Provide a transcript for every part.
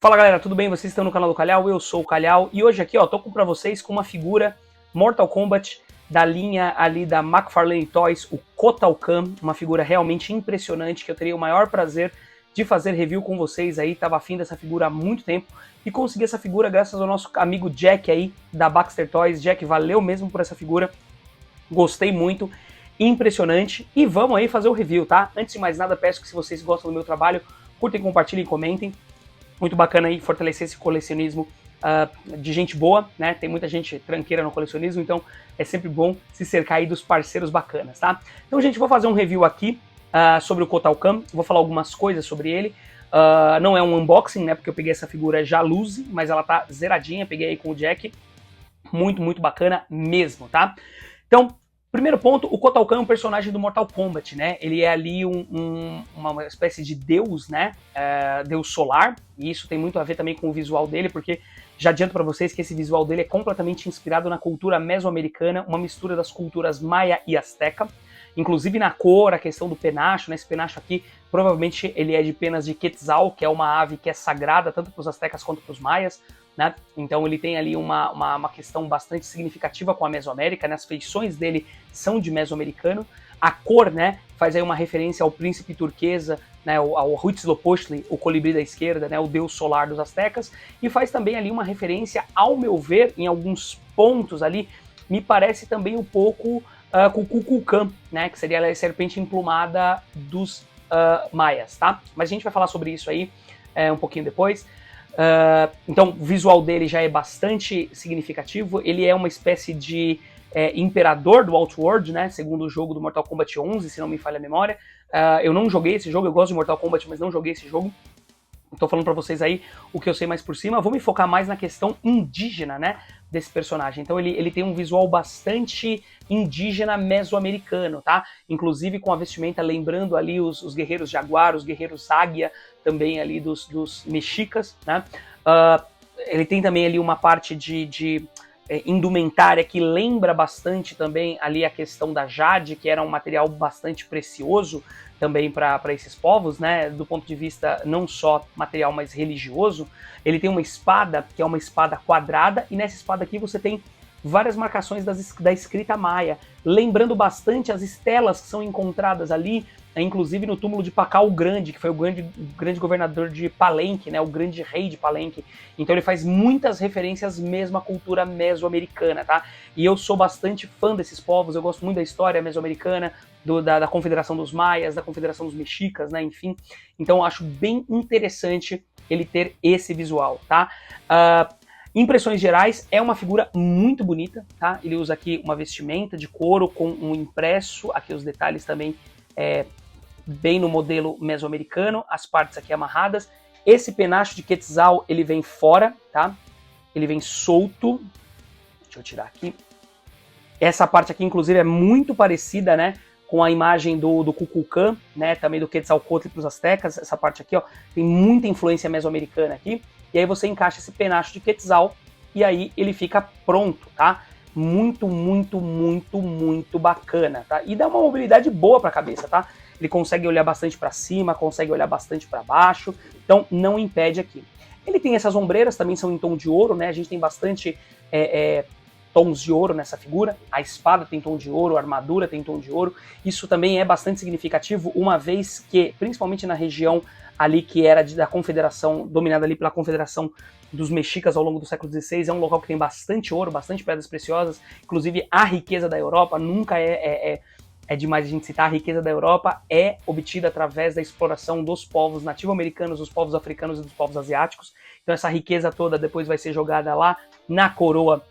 Fala galera, tudo bem? Vocês estão no canal do Calhau, eu sou o Calhau e hoje aqui ó, tô pra vocês com uma figura Mortal Kombat da linha ali da McFarlane Toys, o Kotal Kahn, uma figura realmente impressionante que eu teria o maior prazer de fazer review com vocês aí, tava afim dessa figura há muito tempo e consegui essa figura graças ao nosso amigo Jack aí da Baxter Toys. Jack, valeu mesmo por essa figura, gostei muito, impressionante e vamos aí fazer o review, tá? Antes de mais nada, peço que se vocês gostam do meu trabalho, curtem, compartilhem, comentem. Muito bacana aí fortalecer esse colecionismo de gente boa, né? Tem muita gente tranqueira no colecionismo, então é sempre bom se cercar aí dos parceiros bacanas, tá? Então, gente, vou fazer um review aqui sobre o Kotal Kahn, vou falar algumas coisas sobre ele. Não é um unboxing, né? Porque eu peguei essa figura já loose, mas ela tá zeradinha, peguei aí com o Jack. Muito, muito bacana mesmo, tá? Então, primeiro ponto, o Kotal Kahn é um personagem do Mortal Kombat, né? Ele é ali uma espécie de deus, né? Deus solar, e isso tem muito a ver também com o visual dele, porque já adianto para vocês que esse visual dele é completamente inspirado na cultura mesoamericana, uma mistura das culturas maia e azteca, inclusive na cor, a questão do penacho, né? Esse penacho aqui, provavelmente ele é de penas de Quetzal, que é uma ave que é sagrada tanto para os aztecas quanto para os maias, né? Então ele tem ali uma questão bastante significativa com a Mesoamérica, né? As feições dele são de mesoamericano. A cor, né, faz aí uma referência ao príncipe turquesa, né, ao Huitzilopochtli, o colibri da esquerda, né, o deus solar dos aztecas, e faz também ali uma referência, ao meu ver, em alguns pontos ali, me parece também um pouco com o Kukulkan, né, que seria a serpente emplumada dos maias, tá? Mas a gente vai falar sobre isso aí um pouquinho depois. Então o visual dele já é bastante significativo, ele é uma espécie de imperador do Outworld, né, segundo o jogo do Mortal Kombat 11, se não me falha a memória. Eu não joguei esse jogo, eu gosto de Mortal Kombat, mas não joguei esse jogo. Estou falando para vocês aí o que eu sei mais por cima. Vou me focar mais na questão indígena, né, desse personagem. Então ele tem um visual bastante indígena mesoamericano, tá? Inclusive com a vestimenta lembrando ali os guerreiros jaguar, os guerreiros águia, também ali dos mexicas, né? Ele tem também ali uma parte de indumentária que lembra bastante também ali a questão da jade, que era um material bastante precioso também para esses povos, né, do ponto de vista não só material, mas religioso. Ele tem uma espada, que é uma espada quadrada, e nessa espada aqui você tem várias marcações da escrita maia, lembrando bastante as estelas que são encontradas ali, inclusive no túmulo de Pacal o Grande, que foi o grande governador de Palenque, né, o grande rei de Palenque. Então ele faz muitas referências mesmo à cultura mesoamericana, tá? E eu sou bastante fã desses povos, eu gosto muito da história mesoamericana, da Confederação dos Maias, da Confederação dos Mexicas, né, enfim. Então eu acho bem interessante ele ter esse visual, tá? Impressões gerais, é uma figura muito bonita, tá? Ele usa aqui uma vestimenta de couro com um impresso, aqui os detalhes também bem no modelo mesoamericano, as partes aqui amarradas. Esse penacho de Quetzal, ele vem fora, tá? Ele vem solto. Deixa eu tirar aqui. Essa parte aqui, inclusive, é muito parecida, né, com a imagem do Kukulkan, né, também do Quetzalcóatl para os aztecas. Essa parte aqui, ó, tem muita influência mesoamericana aqui. E aí você encaixa esse penacho de Quetzal e aí ele fica pronto, tá? Muito, muito, muito, muito bacana, tá? E dá uma mobilidade boa para a cabeça, tá? Ele consegue olhar bastante para cima, consegue olhar bastante para baixo, então não impede aqui. Ele tem essas ombreiras, também são em tom de ouro, né? A gente tem bastante tons de ouro nessa figura. A espada tem tom de ouro, a armadura tem tom de ouro. Isso também é bastante significativo, uma vez que, principalmente na região ali que era da Confederação, dominada ali pela Confederação dos Mexicas ao longo do século XVI, é um local que tem bastante ouro, bastante pedras preciosas, inclusive a riqueza da Europa nunca é demais a gente citar, a riqueza da Europa é obtida através da exploração dos povos nativo-americanos, dos povos africanos e dos povos asiáticos. Então essa riqueza toda depois vai ser jogada lá na coroa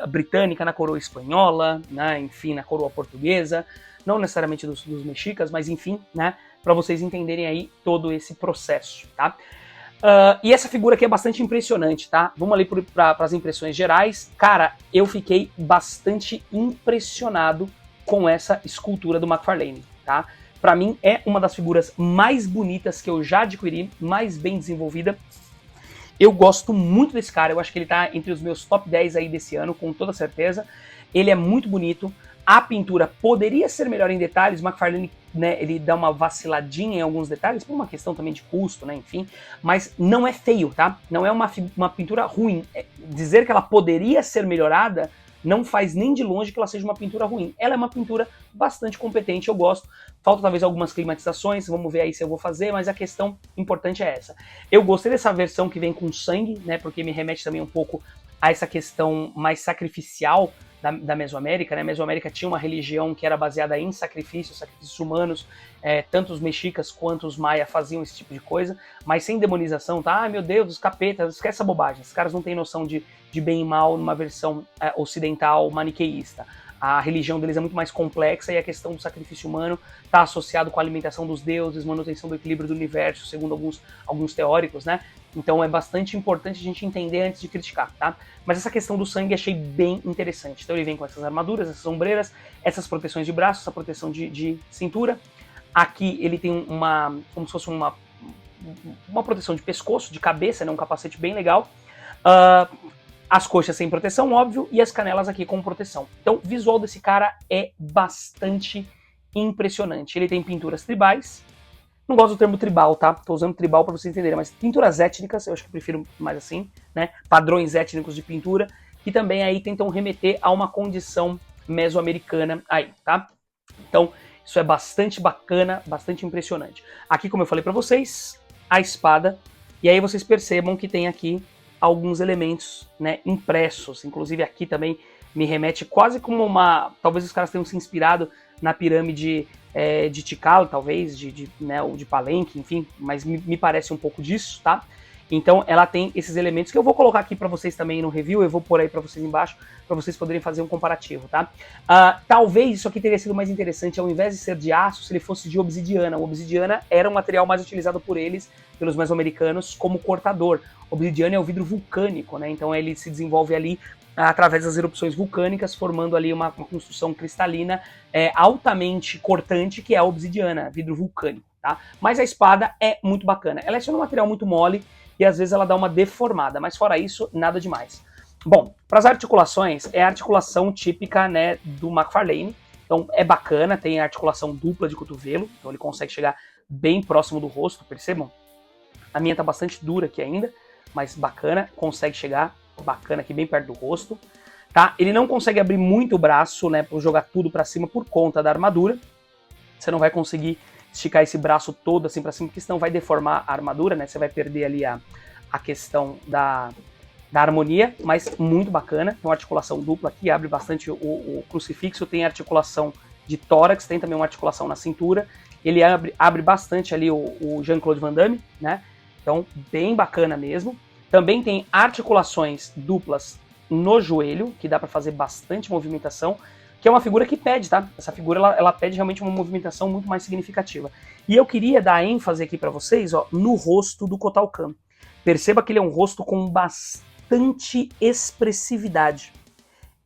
britânica, na coroa espanhola, né, enfim, na coroa portuguesa, não necessariamente dos mexicas, mas enfim, né, para vocês entenderem aí todo esse processo, tá? E essa figura aqui é bastante impressionante, tá? Vamos ali para as impressões gerais. Cara, eu fiquei bastante impressionado com essa escultura do McFarlane, tá? Para mim é uma das figuras mais bonitas que eu já adquiri, mais bem desenvolvida. Eu gosto muito desse cara, eu acho que ele tá entre os meus top 10 aí desse ano, com toda certeza. Ele é muito bonito, A pintura poderia ser melhor em detalhes, o McFarlane, né, ele dá uma vaciladinha em alguns detalhes, por uma questão também de custo, né, enfim, mas não é feio, tá? Não é uma pintura ruim. Dizer que ela poderia ser melhorada não faz nem de longe que ela seja uma pintura ruim. Ela é uma pintura bastante competente, eu gosto. Falta talvez algumas climatizações, vamos ver aí se eu vou fazer, mas a questão importante é essa. Eu gostei dessa versão que vem com sangue, né, porque me remete também um pouco a essa questão mais sacrificial da Mesoamérica, né? A Mesoamérica tinha uma religião que era baseada em sacrifícios humanos, tanto os mexicas quanto os maia faziam esse tipo de coisa, mas sem demonização, tá? Ah, meu Deus, os capetas, esquece essa bobagem, os caras não têm noção de bem e mal numa versão ocidental maniqueísta. A religião deles é muito mais complexa e a questão do sacrifício humano está associado com a alimentação dos deuses, manutenção do equilíbrio do universo, segundo alguns teóricos, né? Então é bastante importante a gente entender antes de criticar, tá? Mas essa questão do sangue achei bem interessante. Então ele vem com essas armaduras, essas ombreiras, essas proteções de braço, essa proteção de cintura. Aqui ele tem como se fosse uma proteção de pescoço, de cabeça, né? Um capacete bem legal. As coxas sem proteção, óbvio, e as canelas aqui com proteção. Então o visual desse cara é bastante impressionante. Ele tem pinturas tribais. Não gosto do termo tribal, tá? Tô usando tribal para vocês entenderem, mas pinturas étnicas, eu acho que prefiro mais assim, né? Padrões étnicos de pintura, que também aí tentam remeter a uma condição mesoamericana aí, tá? Então, isso é bastante bacana, bastante impressionante. Aqui, como eu falei para vocês, a espada, e aí vocês percebam que tem aqui alguns elementos, né, impressos, inclusive aqui também me remete quase como talvez os caras tenham se inspirado na pirâmide de Tikal, talvez, né, ou de Palenque, enfim, mas me parece um pouco disso, tá? Então ela tem esses elementos que eu vou colocar aqui para vocês também no review, eu vou pôr aí para vocês embaixo, para vocês poderem fazer um comparativo, tá? Talvez isso aqui teria sido mais interessante, ao invés de ser de aço, se ele fosse de obsidiana. O obsidiana era um material mais utilizado por eles, pelos mesoamericanos, como cortador. Obsidiana é o vidro vulcânico, né? Então ele se desenvolve ali através das erupções vulcânicas, formando ali uma construção cristalina altamente cortante, que é a obsidiana, vidro vulcânico, tá? Mas a espada é muito bacana. Ela é só um material muito mole e às vezes ela dá uma deformada, mas fora isso, nada demais. Bom, para as articulações, é a articulação típica, né, do McFarlane. Então é bacana, tem a articulação dupla de cotovelo, então ele consegue chegar bem próximo do rosto, percebam? A minha tá bastante dura aqui ainda, mas bacana, consegue chegar bacana aqui bem perto do rosto, tá? Ele não consegue abrir muito o braço, né, para jogar tudo para cima por conta da armadura. Você não vai conseguir esticar esse braço todo assim para cima, porque senão vai deformar a armadura, né? Você vai perder ali a questão da harmonia, mas muito bacana. Tem uma articulação dupla aqui, abre bastante o crucifixo, tem articulação de tórax, tem também uma articulação na cintura. Ele abre bastante ali o Jean-Claude Van Damme, né? Então, bem bacana mesmo. Também tem articulações duplas no joelho, que dá para fazer bastante movimentação, que é uma figura que pede, tá? Essa figura, ela pede realmente uma movimentação muito mais significativa. E eu queria dar ênfase aqui para vocês, ó, no rosto do Kotal Kahn. Perceba que ele é um rosto com bastante expressividade.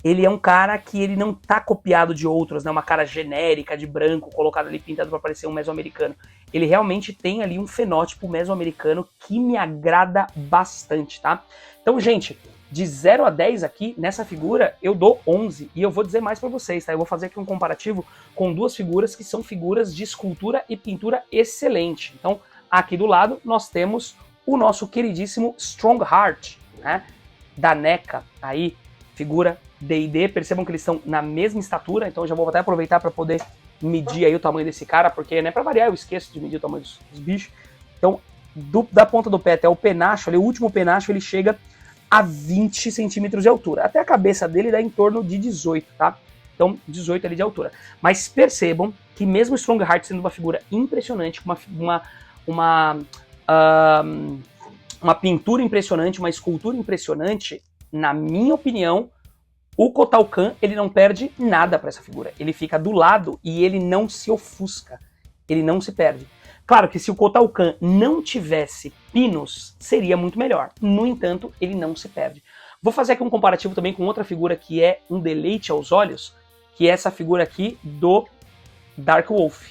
Ele é um cara que ele não tá copiado de outros, né? Uma cara genérica, de branco, colocado ali, pintado para parecer um mesoamericano. Ele realmente tem ali um fenótipo mesoamericano que me agrada bastante, tá? Então, gente, de 0 a 10 aqui, nessa figura, eu dou 11. E eu vou dizer mais para vocês, tá? Eu vou fazer aqui um comparativo com duas figuras que são figuras de escultura e pintura excelente. Então, aqui do lado, nós temos o nosso queridíssimo Strongheart, né? Da NECA, aí, figura D&D. Percebam que eles estão na mesma estatura, então eu já vou até aproveitar para poder medir aí o tamanho desse cara, porque, né, para variar, eu esqueço de medir o tamanho dos bichos. Então, da ponta do pé até o penacho, ali, o último penacho, ele chega a 20 centímetros de altura. Até a cabeça dele dá em torno de 18, tá? Então, 18 ali de altura. Mas percebam que mesmo o Strongheart sendo uma figura impressionante, com uma pintura impressionante, uma escultura impressionante, na minha opinião, o Kotal Kahn, ele não perde nada para essa figura. Ele fica do lado e ele não se ofusca. Ele não se perde. Claro que se o Kotal Kahn não tivesse pinos, seria muito melhor. No entanto, ele não se perde. Vou fazer aqui um comparativo também com outra figura que é um deleite aos olhos, que é essa figura aqui do Dark Wolf,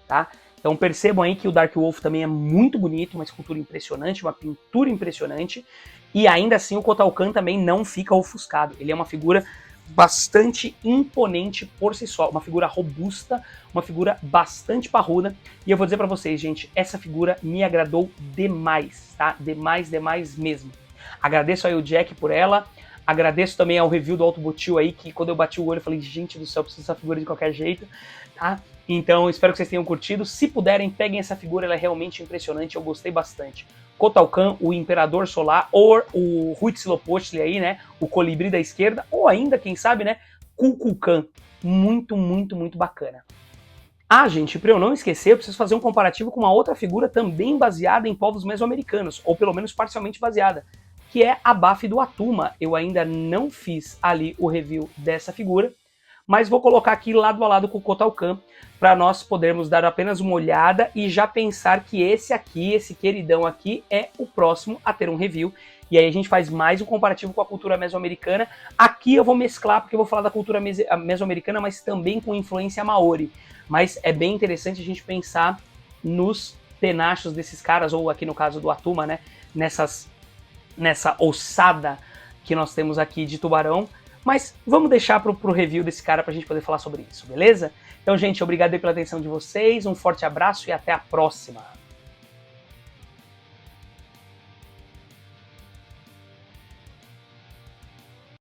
tá? Então percebam aí que o Dark Wolf também é muito bonito, uma escultura impressionante, uma pintura impressionante, e ainda assim o Kotal Kahn também não fica ofuscado. Ele é uma figura bastante imponente por si só, uma figura robusta, uma figura bastante parruda, e eu vou dizer para vocês, gente, essa figura me agradou demais, tá? Demais, demais mesmo. Agradeço aí o Jack por ela, agradeço também ao review do Autobotil aí, que quando eu bati o olho eu falei, gente do céu, eu preciso dessa figura de qualquer jeito, tá? Então espero que vocês tenham curtido, se puderem, peguem essa figura, ela é realmente impressionante, eu gostei bastante. Kotal Kahn, o Imperador Solar, ou o Huitzilopochtli aí, né, o Colibri da esquerda, ou ainda, quem sabe, né, Kukulkan, muito, muito, muito bacana. Ah, gente, para eu não esquecer, eu preciso fazer um comparativo com uma outra figura também baseada em povos mesoamericanos, ou pelo menos parcialmente baseada, que é a Baf do Atuma. Eu ainda não fiz ali o review dessa figura, mas vou colocar aqui lado a lado com o Kotal Kahn, para nós podermos dar apenas uma olhada e já pensar que esse aqui, esse queridão aqui, é o próximo a ter um review. E aí a gente faz mais um comparativo com a cultura mesoamericana. Aqui eu vou mesclar, porque eu vou falar da cultura mesoamericana, mas também com influência maori. Mas é bem interessante a gente pensar nos penachos desses caras, ou aqui no caso do Atuma, né? Nessa ossada que nós temos aqui de tubarão. Mas vamos deixar pro review desse cara pra gente poder falar sobre isso, beleza? Então, gente, obrigado aí pela atenção de vocês, um forte abraço e até a próxima!